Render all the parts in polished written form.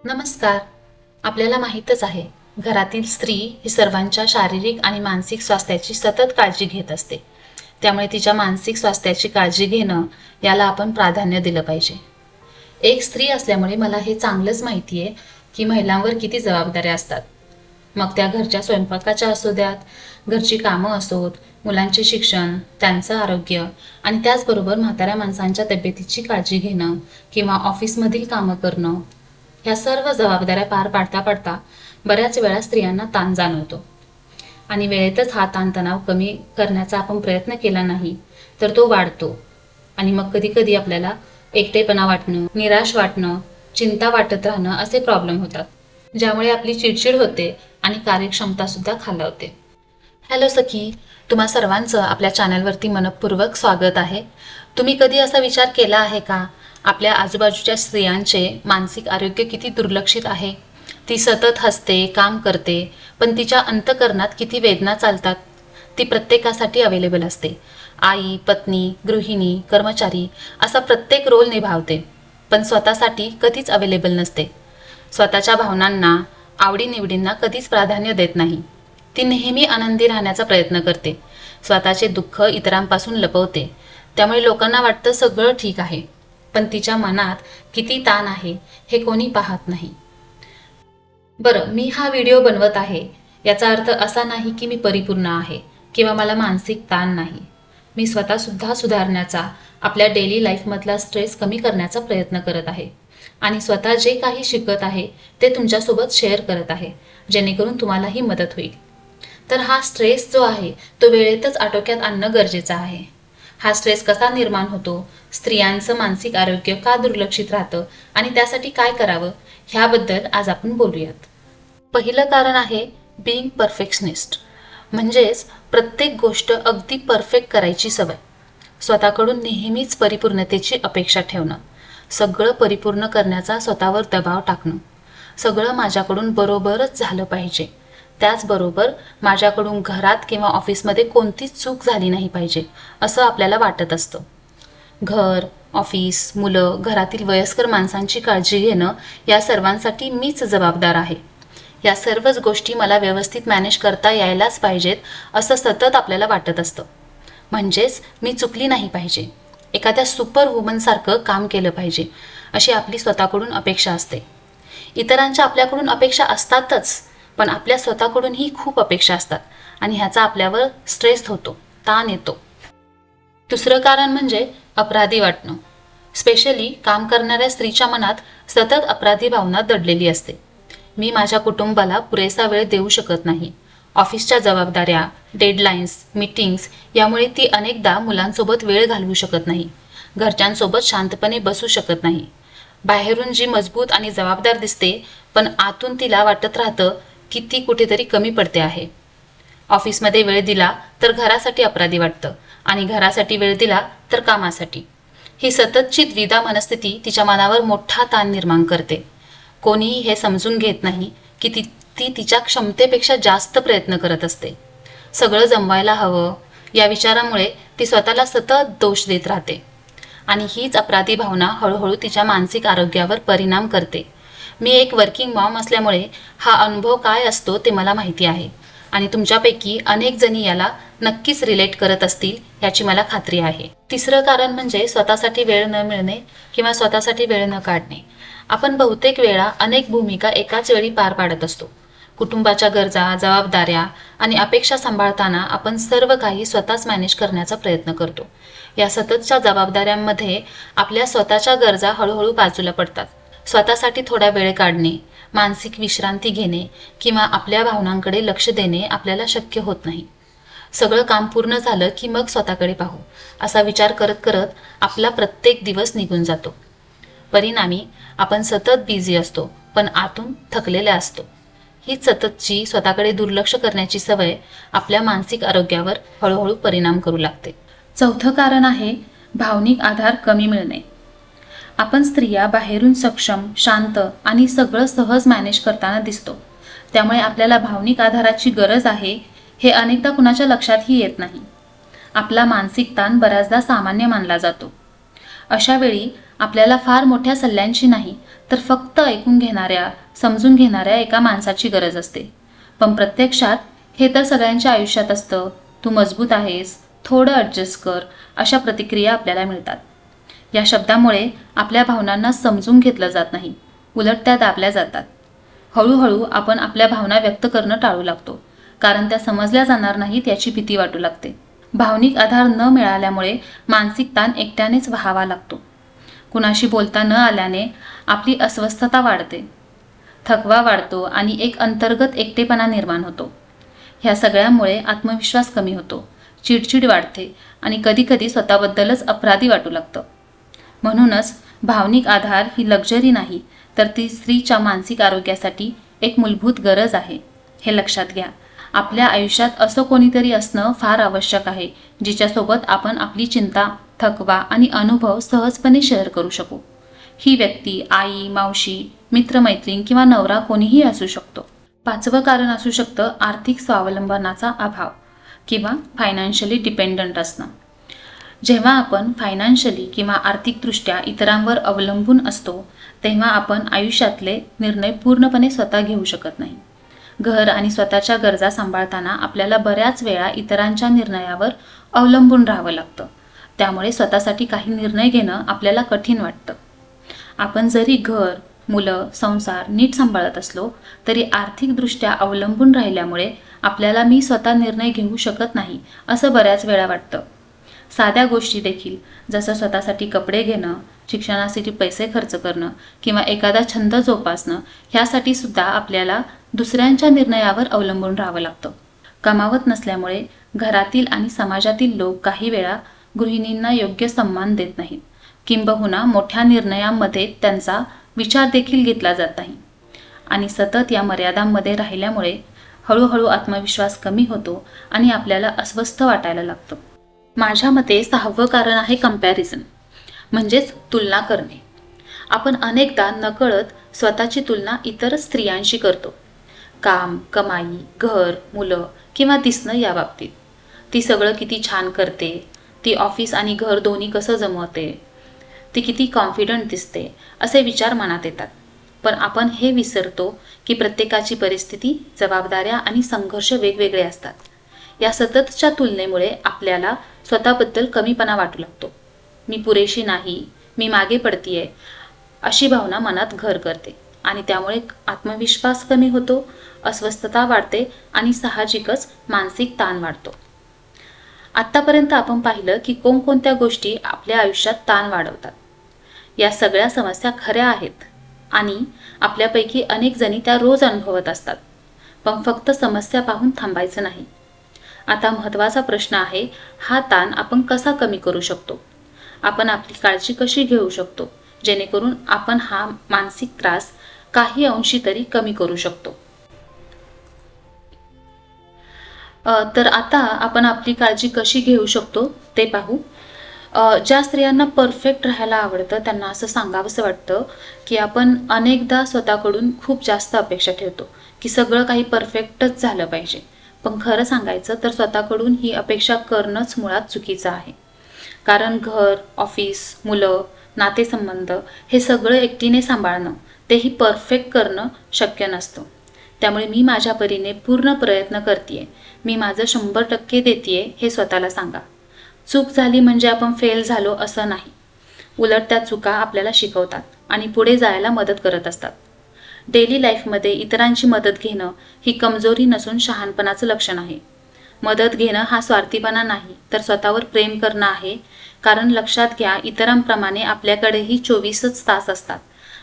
नमस्कार. आपल्याला माहीतच आहे, घरातील स्त्री ही सर्वांच्या शारीरिक आणि मानसिक स्वास्थ्याची सतत काळजी घेत असते. त्यामुळे तिच्या मानसिक स्वास्थ्याची काळजी घेणं याला आपण प्राधान्य दिलं पाहिजे. एक स्त्री असल्यामुळे मला हे चांगलंच माहिती आहे की महिलांवर किती जबाबदाऱ्या असतात. मग त्या घरच्या स्वयंपाकाच्या असू द्यात, घरची कामं असोत, मुलांचे शिक्षण, त्यांचं आरोग्य आणि त्याचबरोबर म्हाताऱ्या माणसांच्या तब्येतीची काळजी घेणं किंवा ऑफिसमधील कामं करणं, ह्या सर्व जबाबदाऱ्या पार पाडता पाडता बऱ्याच वेळा स्त्रियांना ताण जाणवतो. आणि वेळेतच हा ताणतणाव कमी करण्याचा आपण प्रयत्न केला नाही तर तो वाढतो. आणि मग कधी कधी आपल्याला एकटेपणा वाटणं, निराश वाटणं, चिंता वाटत राहणं असे प्रॉब्लेम होतात, ज्यामुळे आपली चिडचिड होते आणि कार्यक्षमता सुद्धा खालावते. हॅलो सखी, तुम्हा सर्वांचं आपल्या चॅनलवरती मनपूर्वक स्वागत आहे. तुम्ही कधी असा विचार केला आहे का, आपल्या आजूबाजूच्या स्त्रियांचे मानसिक आरोग्य किती दुर्लक्षित आहे? ती सतत हसते, काम करते, पण तिच्या अंतःकरणात किती वेदना चालतात. ती प्रत्येकासाठी अवेलेबल असते. आई, पत्नी, गृहिणी, कर्मचारी असा प्रत्येक रोल निभावते, पण स्वतःसाठी कधीच अवेलेबल नसते. स्वतःच्या भावनांना, आवडीनिवडींना कधीच प्राधान्य देत नाही. ती नेहमी आनंदी राहण्याचा प्रयत्न करते, स्वतःचे दुःख इतरांपासून लपवते. त्यामुळे लोकांना वाटतं सगळं ठीक आहे, पण तिच्या मनात किती ताण आहे हे कोणी पाहत नाही. बरं, मी हा व्हिडिओ बनवत आहे याचा अर्थ असा नाही की मी परिपूर्ण आहे किंवा मला मानसिक ताण नाही. मी स्वतःसुद्धा सुधारण्याचा, आपल्या डेली लाईफमधला स्ट्रेस कमी करण्याचा प्रयत्न करत आहे आणि स्वतः जे काही शिकत आहे ते तुमच्यासोबत शेअर करत आहे, जेणेकरून तुम्हालाही मदत होईल. तर हा स्ट्रेस जो आहे तो वेळेतच आटोक्यात आणणं गरजेचं आहे. हा स्ट्रेस कसा निर्माण होतो, स्त्रियांचं मानसिक आरोग्य का दुर्लक्षित राहतं आणि त्यासाठी काय करावं, ह्याबद्दल आज आपण बोलूयात. पहिलं कारण आहे बीइंग परफेक्शनिस्ट, म्हणजेच प्रत्येक गोष्ट अगदी परफेक्ट करायची सवय. स्वतःकडून नेहमीच परिपूर्णतेची अपेक्षा ठेवणं, सगळं परिपूर्ण करण्याचा स्वतःवर दबाव टाकणं. सगळं माझ्याकडून बरोबरच झालं पाहिजे, त्याचबरोबर माझ्याकडून घरात किंवा ऑफिसमध्ये कोणतीच चूक झाली नाही पाहिजे असं आपल्याला वाटत असतं. घर, ऑफिस, मुलं, घरातील वयस्कर माणसांची काळजी घेणं या सर्वांसाठी मीच जबाबदार आहे. या सर्वच गोष्टी मला व्यवस्थित मॅनेज करता यायलाच पाहिजेत असं सतत आपल्याला वाटत असतं. म्हणजेच मी चुकली नाही पाहिजे, एखाद्या सुपर वुमनसारखं काम केलं पाहिजे अशी आपली स्वतःकडून अपेक्षा असते. इतरांच्या आपल्याकडून अपेक्षा असतातच, पण आपल्या स्वतःकडूनही खूप अपेक्षा असतात आणि ह्याचा आपल्यावर स्ट्रेस होतो, ताण येतो. दुसरं कारण म्हणजे अपराधी वाटणं. स्पेशली काम करणाऱ्या स्त्रीच्या मनात सतत अपराधी भावना दडलेली असते. मी माझ्या कुटुंबाला पुरेसा वेळ देऊ शकत नाही. ऑफिसच्या जबाबदाऱ्या, डेडलाईन्स, मीटिंग्स यामुळे ती अनेकदा मुलांसोबत वेळ घालवू शकत नाही. घरच्यांसोबत शांतपणे बसू शकत नाही. बाहेरून जी मजबूत आणि जबाबदार दिसते, पण आतून तिला वाटत राहतं की ती कुठेतरी कमी पडते आहे. ऑफिसमध्ये वेळ दिला तर घरासाठी अपराधी वाटतं आणि घरासाठी वेळ दिला तर कामासाठी. ही सततची द्विधा मनस्थिती तिच्या मनावर मोठा ताण निर्माण करते. कोणीही हे समजून घेत नाही की ती तिच्या क्षमतेपेक्षा जास्त प्रयत्न करत असते. सगळं जमवायला हवं या विचारामुळे ती स्वतःला सतत दोष देत राहते आणि हीच अपराधी भावना हळूहळू तिच्या मानसिक आरोग्यावर परिणाम करते. मी एक वर्किंग मॉम असल्यामुळे हा अनुभव काय असतो ते मला माहिती आहे आणि तुमच्यापैकी अनेक जणी याला नक्कीच रिलेट करत असतील याची मला खात्री आहे. तिसरं कारण म्हणजे स्वतःसाठी वेळ न मिळणे किंवा स्वतःसाठी वेळ न काढणे. आपण बहुतेक वेळा अनेक भूमिका एकाच वेळी पार पाडत असतो. कुटुंबाच्या गरजा, जबाबदाऱ्या आणि अपेक्षा सांभाळताना आपण सर्व काही स्वतःच मॅनेज करण्याचा प्रयत्न करतो. या सततच्या जबाबदाऱ्यांमध्ये आपल्या स्वतःच्या गरजा हळूहळू बाजूला पडतात. स्वतःसाठी थोडा वेळ काढणे, मानसिक विश्रांती घेणे किंवा आपल्या भावनांकडे लक्ष देणे आपल्याला शक्य होत नाही. सगळं काम पूर्ण झालं की मग स्वतःकडे पाहू असा विचार करत करत आपला प्रत्येक दिवस निघून जातो. परिणामी आपण सतत बिझी असतो, पण आतून थकलेले असतो. ही सततची स्वतःकडे दुर्लक्ष करण्याची सवय आपल्या मानसिक आरोग्यावर हळूहळू परिणाम करू लागते. चौथं कारण आहे भावनिक आधार कमी मिळणे. आपण स्त्रिया बाहेरून सक्षम, शांत आणि सगळं सहज मॅनेज करताना दिसतो. त्यामुळे आपल्याला भावनिक आधाराची गरज आहे हे अनेकदा कुणाच्या लक्षातही येत नाही. आपला मानसिक ताण बऱ्याचदा सामान्य मानला जातो. अशा वेळी आपल्याला फार मोठ्या सल्ल्यांची नाही तर फक्त ऐकून घेणाऱ्या, समजून घेणाऱ्या एका माणसाची गरज असते. पण प्रत्यक्षात हे तर सगळ्यांच्या आयुष्यात असतं. तू मजबूत आहेस, थोडं ॲडजस्ट कर, अशा प्रतिक्रिया आपल्याला मिळतात. या शब्दामुळे आपल्या भावनांना समजून घेतलं जात नाही, उलट त्या दाबल्या जातात. हळूहळू आपण आपल्या भावना व्यक्त करणं टाळू लागतो, कारण त्या समजल्या जाणार नाहीत याची भीती वाटू लागते. भावनिक आधार न मिळाल्यामुळे मानसिक ताण एकट्यानेच व्हावा लागतो. कुणाशी बोलता न आल्याने आपली अस्वस्थता वाढते, थकवा वाढतो आणि एक अंतर्गत एकटेपणा निर्माण होतो. ह्या सगळ्यामुळे आत्मविश्वास कमी होतो, चिडचिड वाढते आणि कधीकधी स्वतःबद्दलच अपराधी वाटू लागतं. म्हणूनच भावनिक आधार ही लक्झरी नाही, तर ती स्त्रीच्या मानसिक आरोग्यासाठी एक मूलभूत गरज आहे. हे लक्षात घ्या. आपल्या आयुष्यात असं कोणीतरी असणं फार आवश्यक आहे, जिच्यासोबत आपण आपली चिंता, थकवा आणि अनुभव सहजपणे शेअर करू शकू. ही व्यक्ती आई, मावशी, मित्रमैत्रीण किंवा नवरा कोणीही असू शकतो. 5वं कारण असू शकतं आर्थिक स्वावलंबनाचा अभाव किंवा फायनान्शियली डिपेंडंट असणं. जेव्हा आपण फायनान्शियली किंवा आर्थिकदृष्ट्या इतरांवर अवलंबून असतो, तेव्हा आपण आयुष्यातले निर्णय पूर्णपणे स्वतः घेऊ शकत नाही. घर आणि स्वतःच्या गरजा सांभाळताना आपल्याला बऱ्याच वेळा इतरांच्या निर्णयावर अवलंबून राहावं लागतं. त्यामुळे स्वतःसाठी काही निर्णय घेणं आपल्याला कठीण वाटतं. आपण जरी घर, मुलं, संसार नीट सांभाळत असलो तरी आर्थिकदृष्ट्या अवलंबून राहिल्यामुळे आपल्याला मी स्वतः निर्णय घेऊ शकत नाही असं बऱ्याच वेळा वाटतं. साध्या गोष्टी देखील, जसं स्वतःसाठी कपडे घेणं, शिक्षणासाठी पैसे खर्च करणं किंवा एखादा छंद जोपासणं, ह्यासाठी सुद्धा आपल्याला दुसऱ्यांच्या निर्णयावर अवलंबून राहावं लागतं. कमावत नसल्यामुळे घरातील आणि समाजातील लोक काही वेळा गृहिणींना योग्य सन्मान देत नाहीत, किंबहुना मोठ्या निर्णयांमध्ये त्यांचा विचार देखील घेतला जात नाही. आणि सतत या मर्यादांमध्ये राहिल्यामुळे हळूहळू आत्मविश्वास कमी होतो आणि आपल्याला अस्वस्थ वाटायला लागतं. माझ्या मते 6वं कारण आहे कंपॅरिझन, म्हणजेच तुलना करणे. आपण अनेकदा नकळत स्वतःची तुलना इतर स्त्रियांशी करतो. काम, कमाई, घर, मुलं किंवा दिसणं या बाबतीत. ती सगळं किती छान करते, ती ऑफिस आणि घर दोन्ही कसं जमवते, ती किती कॉन्फिडंट दिसते, असे विचार मनात येतात. पण आपण हे विसरतो की प्रत्येकाची परिस्थिती, जबाबदाऱ्या आणि संघर्ष वेगवेगळे असतात. या सततच्या तुलनेमुळे आपल्याला स्वतःबद्दल कमीपणा वाटू लागतो. मी पुरेशी नाही, मी मागे पडतीये, अशी भावना मनात घर करते आणि त्यामुळे आत्मविश्वास कमी होतो, अस्वस्थता वाढते आणि साहजिकच मानसिक ताण वाढतो. आत्तापर्यंत आपण पाहिलं की कोणकोणत्या गोष्टी आपल्या आयुष्यात ताण वाढवतात. या सगळ्या समस्या खऱ्या आहेत आणि आपल्यापैकी अनेक जणी त्या रोज अनुभवत असतात. पण फक्त समस्या पाहून थांबायचं नाही. आता महत्त्वाचा प्रश्न आहे, हा ताण आपण कसा कमी करू शकतो? आपण आपली काळजी कशी घेऊ शकतो, जेणेकरून आपण हा मानसिक त्रास काही अंशी तरी कमी करू शकतो? तर आता आपण आपली काळजी कशी घेऊ शकतो ते पाहू. ज्या स्त्रियांना परफेक्ट राहायला आवडतं त्यांना असं सांगावंसं वाटतं की आपण अनेकदा स्वतःकडून खूप जास्त अपेक्षा ठेवतो की सगळं काही परफेक्टच झालं पाहिजे. पण खरं सांगायचं तर स्वतःकडून ही अपेक्षा करणंच मुळात चुकीचं आहे. कारण घर, ऑफिस, मुलं, नातेसंबंध हे सगळं एकटीने सांभाळणं, तेही परफेक्ट करणं शक्य नसतं. त्यामुळे मी माझ्या परीने पूर्ण प्रयत्न करतेय, मी माझं 100% देतेय हे स्वतःला सांगा. चूक झाली म्हणजे आपण फेल झालो असं नाही. उलट त्या चुका आपल्याला शिकवतात आणि पुढे जायला मदत करत असतात. डेली लाईफमध्ये इतरांची मदत घेणं ही कमजोरी नसून शहाणपणाचं लक्षण आहे. मदत घेणं हा स्वार्थीपणा नाही, तर स्वतःवर प्रेम करणं आहे. कारण लक्षात घ्या, इतरांप्रमाणे आपल्याकडेही 24च तास असतात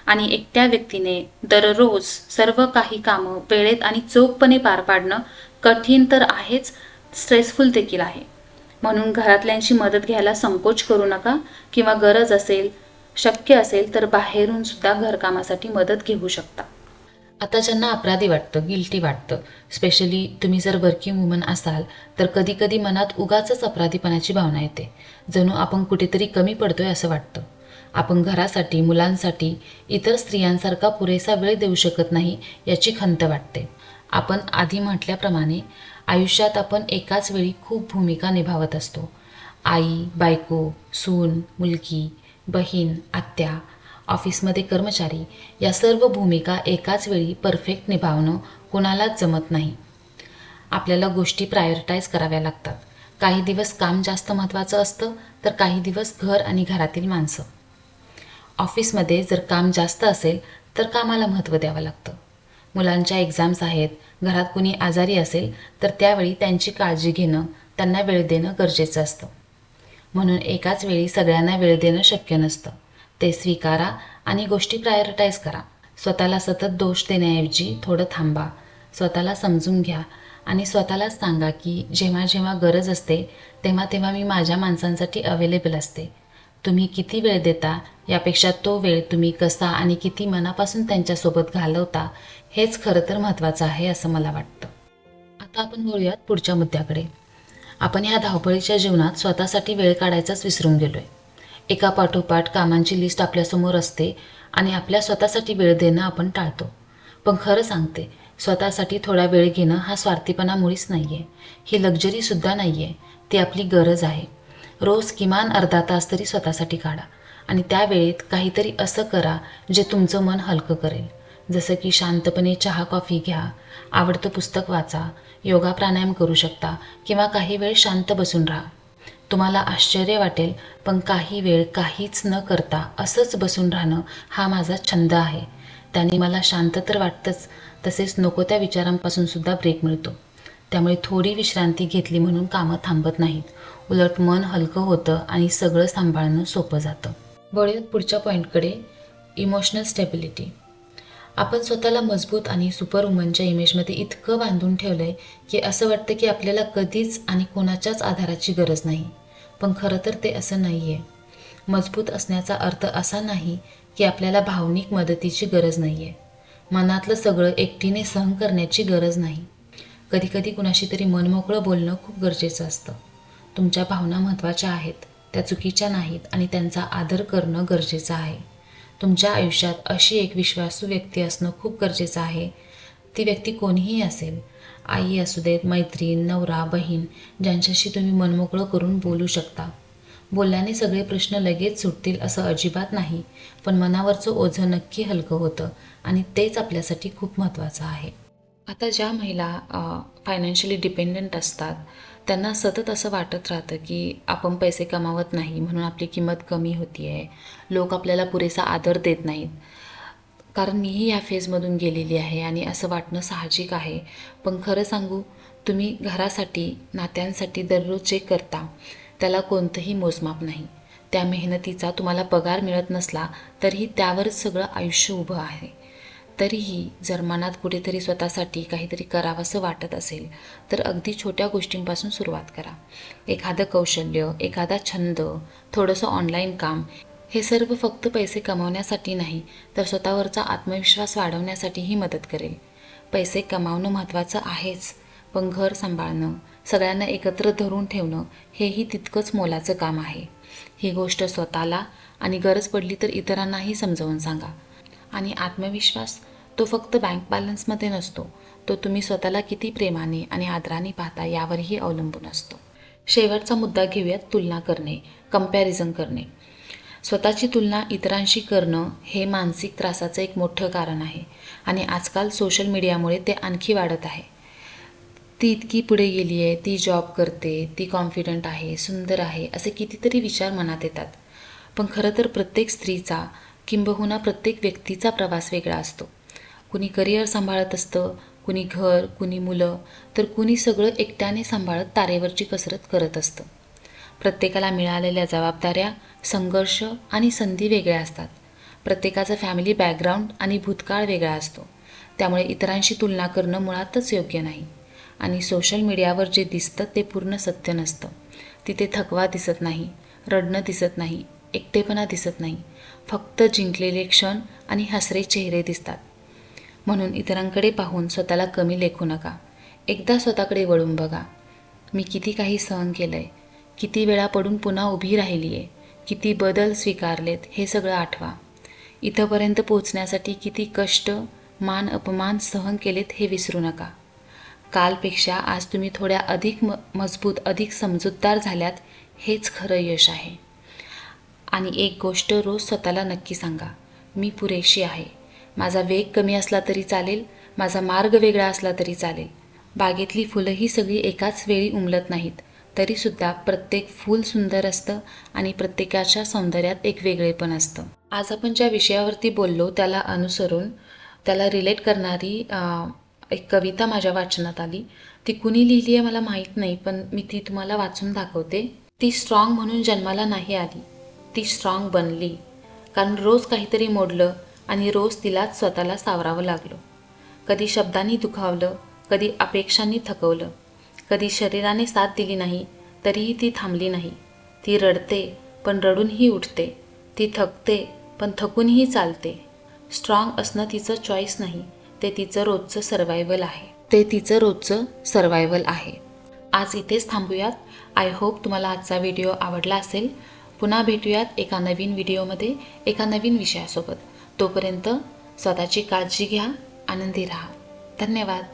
आणि एकट्या व्यक्तीने दररोज सर्व काही कामं वेळेत आणि चोखपणे पार पाडणं कठीण तर आहेच, स्ट्रेसफुल देखील आहे. म्हणून घरातल्यांची मदत घ्यायला संकोच करू नका किंवा गरज असेल, शक्य असेल तर बाहेरून सुद्धा घरकामासाठी मदत घेऊ शकता. आता ज्यांना अपराधी वाटतं, गिल्टी वाटतं, स्पेशली तुम्ही जर वर्किंग वुमन असाल तर कधी कधी मनात उगाचच अपराधीपणाची भावना येते. जणू आपण कुठेतरी कमी पडतोय असं वाटतं. आपण घरासाठी, मुलांसाठी इतर स्त्रियांसारखा पुरेसा वेळ देऊ शकत नाही याची खंत वाटते. आपण आधी म्हटल्याप्रमाणे आयुष्यात आपण एकाच वेळी खूप भूमिका निभावत असतो. आई, बायको, सून, मुलगी, बहीण, आत्या ऑफिसमध्ये कर्मचारी या सर्व भूमिका एकाच वेळी परफेक्ट निभावणं कोणालाच जमत नाही. आपल्याला गोष्टी प्रायोरिटाईज कराव्या लागतात. काही दिवस काम जास्त महत्त्वाचं असतं तर काही दिवस घर आणि घरातील माणसं. ऑफिसमध्ये जर काम जास्त असेल तर कामाला महत्त्व द्यावं लागतं. मुलांच्या एक्झाम्स आहेत, घरात कुणी आजारी असेल तर त्यावेळी त्यांची काळजी घेणं, त्यांना वेळ देणं गरजेचं असतं. म्हणून एकाच वेळी सगळ्यांना वेळ देणं शक्य नसतं. ते स्वीकारा आणि गोष्टी प्रायोरिटाईज करा. स्वतःला सतत दोष देण्याऐवजी थोडं थांबा, स्वतःला समजून घ्या आणि स्वतःलाच सांगा की जेव्हा जेव्हा गरज असते तेव्हा तेव्हा मी माझ्या माणसांसाठी अवेलेबल असते. तुम्ही किती वेळ देता यापेक्षा तो वेळ तुम्ही कसा आणि किती मनापासून त्यांच्यासोबत घालवता हेच खरं तर महत्त्वाचं आहे असं मला वाटतं. आता आपण बोलूयात पुढच्या मुद्द्याकडे. आपण ह्या धावपळीच्या जीवनात स्वतःसाठी वेळ काढायचाच विसरून गेलोय. एकापाठोपाठ कामांची लिस्ट आपल्यासमोर असते आणि आपल्या स्वतःसाठी वेळ देणं आपण टाळतो. पण खरं सांगते, स्वतःसाठी थोडा वेळ घेणं हा स्वार्थीपणा मुळीच नाही आहे. ही लक्झरीसुद्धा नाही आहे, ती आपली गरज आहे. रोज किमान अर्धा तास तरी स्वतःसाठी काढा आणि त्या वेळेत काहीतरी असं करा जे तुमचं मन हलकं करेल. जसं की शांतपणे चहा कॉफी घ्या, आवडतं पुस्तक वाचा, योगा प्राणायाम करू शकता किंवा काही वेळ शांत बसून राहा. तुम्हाला आश्चर्य वाटेल, पण काही वेळ काहीच न करता असंच बसून राहणं हा माझा छंद आहे. त्याने मला शांत तर वाटतंच, तसेच नको त्या विचारांपासून सुद्धा ब्रेक मिळतो. त्यामुळे थोडी विश्रांती घेतली म्हणून कामं थांबत नाहीत. उलट मन हलकं होतं आणि सगळं सांभाळणं सोपं जातं. वळूयात पुढच्या पॉईंटकडे, इमोशनल स्टेबिलिटी. आपण स्वतःला मजबूत आणि सुपरवुमनच्या इमेजमध्ये इतकं बांधून ठेवलं आहे की असं वाटतं की आपल्याला कधीच आणि कोणाच्याच आधाराची गरज नाही. पण खरं तर ते असं नाही आहे. मजबूत असण्याचा अर्थ असा नाही की आपल्याला भावनिक मदतीची गरज नाही आहे. मनातलं सगळं एकटीने सहन करण्याची गरज नाही. कधीकधी कुणाशी तरी मनमोकळं बोलणं खूप गरजेचं असतं. तुमच्या भावना महत्त्वाच्या आहेत, त्या चुकीच्या नाहीत आणि त्यांचा आदर करणं गरजेचं आहे. तुमच्या आयुष्यात अशी एक विश्वासू व्यक्ती असणं खूप गरजेचं आहे. ती व्यक्ती कोणीही असेल, आई असू देत, मैत्रीण, नवरा, बहीण, ज्यांच्याशी तुम्ही मनमोकळं करून बोलू शकता. बोलल्याने सगळे प्रश्न लगेच सुटतील असं अजिबात नाही, पण मनावरचं ओझं नक्की हलकं होतं आणि तेच आपल्यासाठी खूप महत्त्वाचं आहे. आता ज्या महिला फायनान्शियली डिपेंडंट असतात त्यांना सतत असं वाटत राहतं की आपण पैसे कमावत नाही म्हणून आपली किंमत कमी होती आहे, लोक आपल्याला पुरेसा आदर देत नाहीत. कारण मीही या फेजमधून गेलेली आहे आणि असं वाटणं साहजिक आहे. पण खरं सांगू, तुम्ही घरासाठी, नात्यांसाठी दररोज जे करता त्याला कोणतंही मोजमाप नाही. त्या मेहनतीचा तुम्हाला पगार मिळत नसला तरीही त्यावरच सगळं आयुष्य उभं आहे. तरीही जर मनात कुठेतरी स्वतःसाठी काहीतरी करावंसं वाटत असेल तर अगदी छोट्या गोष्टींपासून सुरुवात करा. एखादं कौशल्य, एखादा छंद, थोडंसं ऑनलाईन काम, हे सर्व फक्त पैसे कमावण्यासाठी नाही तर स्वतःवरचा आत्मविश्वास वाढवण्यासाठीही मदत करेल. पैसे कमावणं महत्त्वाचं आहेच, पण घर सांभाळणं, सगळ्यांना एकत्र धरून ठेवणं हेही तितकंच मोलाचं काम आहे. ही गोष्ट स्वतःला आणि गरज पडली तर इतरांनाही समजावून सांगा. आणि आत्मविश्वास तो फक्त बँक बॅलन्समध्ये नसतो, तो तुम्ही स्वतःला किती प्रेमाने आणि आदराने पाहता यावरही अवलंबून असतो. शेवटचा मुद्दा घेऊयात, तुलना करणे, कंपॅरिझन करणे. स्वतःची तुलना इतरांशी करणं हे मानसिक त्रासाचं एक मोठं कारण आहे आणि आजकाल सोशल मीडियामुळे ते आणखी वाढत आहे. ती इतकी पुढे गेली आहे, ती जॉब करते, ती कॉन्फिडंट आहे, सुंदर आहे, असे कितीतरी विचार मनात येतात. पण खरं तर प्रत्येक स्त्रीचा किंबहुना प्रत्येक व्यक्तीचा प्रवास वेगळा असतो. कुणी करिअर सांभाळत असतं, कुणी घर, कुणी मुलं, तर कुणी सगळं एकट्याने सांभाळत तारेवरची कसरत करत असतं. प्रत्येकाला मिळालेल्या जबाबदाऱ्या, संघर्ष आणि संधी वेगळ्या असतात. प्रत्येकाचं फॅमिली बॅकग्राऊंड आणि भूतकाळ वेगळा असतो. त्यामुळे इतरांशी तुलना करणं मुळातच योग्य नाही. आणि सोशल मीडियावर जे दिसतं ते पूर्ण सत्य नसतं. तिथे थकवा दिसत नाही, रडणं दिसत नाही, एकटेपणा दिसत नाही. फक्त जिंकलेले क्षण आणि हसरे चेहरे दिसतात. म्हणून इतरांकडे पाहून स्वतःला कमी लेखू नका. एकदा स्वतःकडे वळून बघा. मी किती काही सहन केलं आहे, किती वेळा पडून पुन्हा उभी राहिली आहे, किती बदल स्वीकारलेत हे सगळं आठवा. इथंपर्यंत पोहोचण्यासाठी किती कष्ट, मान अपमान सहन केलेत हे विसरू नका. कालपेक्षा आज तुम्ही थोड्या अधिक मजबूत, अधिक समजूतदार झाल्यात, हेच खरं यश आहे. आणि एक गोष्ट रोज स्वतःला नक्की सांगा, मी पुरेशी आहे. माझा वेग कमी असला तरी चालेल, माझा मार्ग वेगळा असला तरी चालेल. बागेतली फुलंही सगळी एकाच वेळी उमलत नाहीत, तरीसुद्धा प्रत्येक फूल सुंदर असतं आणि प्रत्येकाच्या सौंदर्यात एक वेगळेपण असतं. आज आपण ज्या विषयावरती बोललो त्याला अनुसरून त्याला रिलेट करणारी एक कविता माझ्या वाचनात आली. ती कुणी लिहिली आहे मला माहीत नाही, पण मी ती तुम्हाला वाचून दाखवते. ती स्ट्रॉंग म्हणून जन्माला नाही आली, ती स्ट्रॉंग बनली. कारण रोज काहीतरी मोडलं आणि रोज तिलाच स्वतःला सावरावं लागलं. कधी शब्दांनी दुखावलं, कधी अपेक्षांनी थकवलं, कधी शरीराने साथ दिली नाही तरीही ती थांबली नाही. ती रडते पण रडूनही उठते, ती थकते पण थकूनही चालते. स्ट्रॉंग असणं तिचं चॉईस नाही, ते तिचं रोजचं सर्वायवल आहे. आज इथेच थांबूयात. आय होप तुम्हाला आजचा व्हिडिओ आवडला असेल. पुन्हा भेटूयात एका नवीन व्हिडिओमध्ये एका नवीन विषयासोबत. तोपर्यंत स्वतःची काळजी घ्या, आनंदी राहा. धन्यवाद.